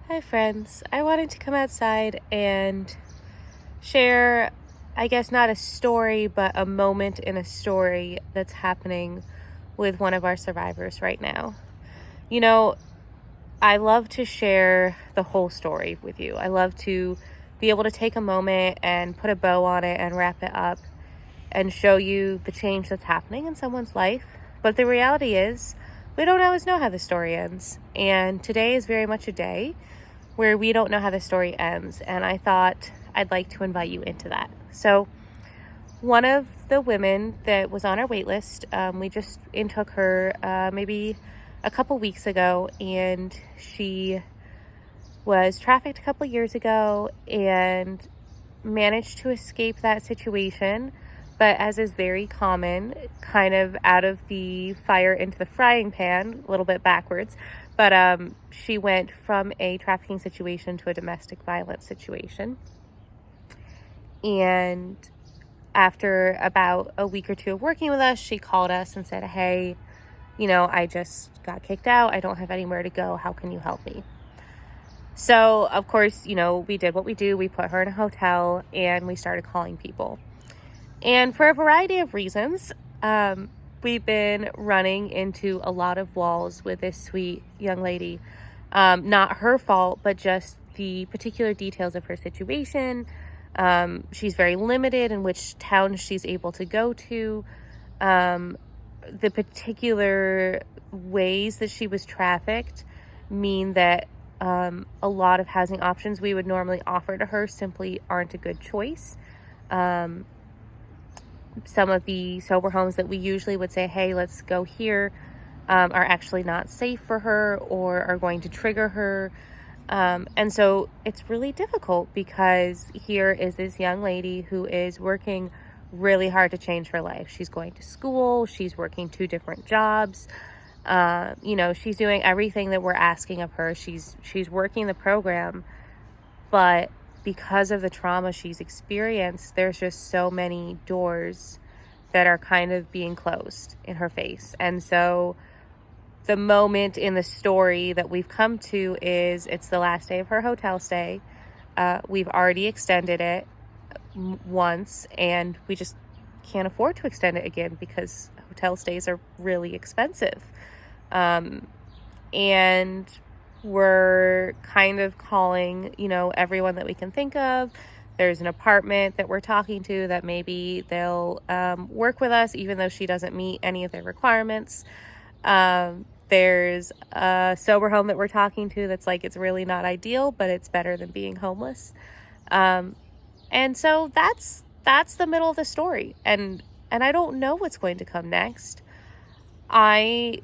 Hi, friends. I wanted to come outside and share, I guess, not a story, but a moment in a story that's happening with one of our survivors right now. You know, I love to share the whole story with you. I love to be able to take a moment and put a bow on it and wrap it up and show you the change that's happening in someone's life. But the reality is, we don't always know how the story ends. And today is very much a day where we don't know how the story ends. And I thought I'd like to invite you into that. So, one of the women that was on our wait list, we just intook her maybe a couple weeks ago, and she was trafficked a couple years ago and managed to escape that situation. But as is very common, kind of out of the fire into the frying pan, a little bit backwards. But she went from a trafficking situation to a domestic violence situation. And after about a week or two of working with us, she called us and said, "Hey, I just got kicked out. I don't have anywhere to go. How can you help me?" So, of course, we did what we do. We put her in a hotel and we started calling people. And for a variety of reasons, we've been running into a lot of walls with this sweet young lady. Not her fault, but just the particular details of her situation. She's very limited in which town she's able to go to. The particular ways that she was trafficked mean that a lot of housing options we would normally offer to her simply aren't a good choice. Some of the sober homes that we usually would say, "Hey, let's go here," are actually not safe for her or are going to trigger her. And so it's really difficult because here is this young lady who is working really hard to change her life. She's going to school, she's working 2 different jobs. She's doing everything that we're asking of her. She's working the program, but because of the trauma she's experienced, there's just so many doors that are kind of being closed in her face. And so the moment in the story that we've come to is it's the last day of her hotel stay. We've already extended it once, and we just can't afford to extend it again because hotel stays are really expensive. And we're kind of calling, everyone that we can think of. There's an apartment that we're talking to that maybe they'll work with us, even though she doesn't meet any of their requirements. There's a sober home that we're talking to that's like, it's really not ideal, but it's better than being homeless. And so that's the middle of the story. And I don't know what's going to come next. I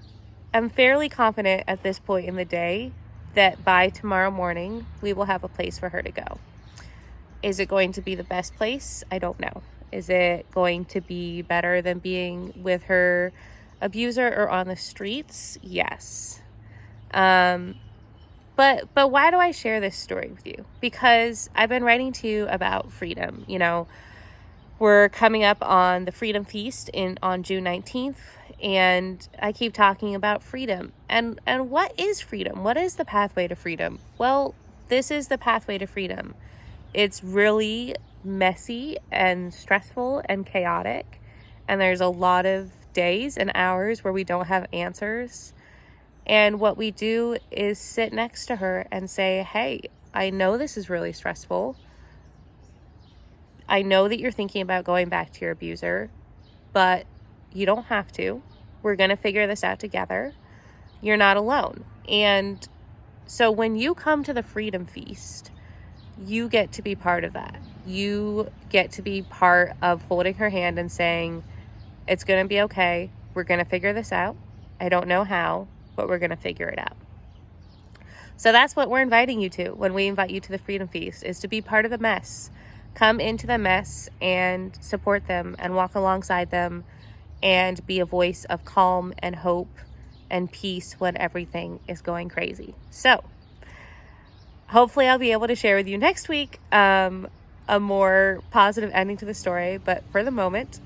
am fairly confident at this point in the day that by tomorrow morning, we will have a place for her to go. Is it going to be the best place? I don't know. Is it going to be better than being with her abuser or on the streets? Yes. But why do I share this story with you? Because I've been writing to you about freedom. We're coming up on the Freedom Feast on June 19th, and I keep talking about freedom. And what is freedom? What is the pathway to freedom? Well, this is the pathway to freedom. It's really messy and stressful and chaotic, and there's a lot of days and hours where we don't have answers. And what we do is sit next to her and say, "Hey, I know this is really stressful. I know that you're thinking about going back to your abuser, but you don't have to. We're going to figure this out together. You're not alone." And so when you come to the Freedom Feast, you get to be part of that. You get to be part of holding her hand and saying, "It's going to be okay. We're going to figure this out. I don't know how, but we're going to figure it out." So that's what we're inviting you to when we invite you to the Freedom Feast, is to be part of the mess. Come into the mess and support them and walk alongside them and be a voice of calm and hope and peace when everything is going crazy. So hopefully I'll be able to share with you next week a more positive ending to the story. But for the moment,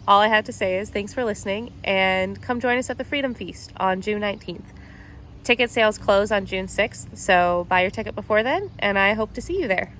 all I have to say is thanks for listening, and come join us at the Freedom Feast on June 19th. Ticket sales close on June 6th, so buy your ticket before then, and I hope to see you there.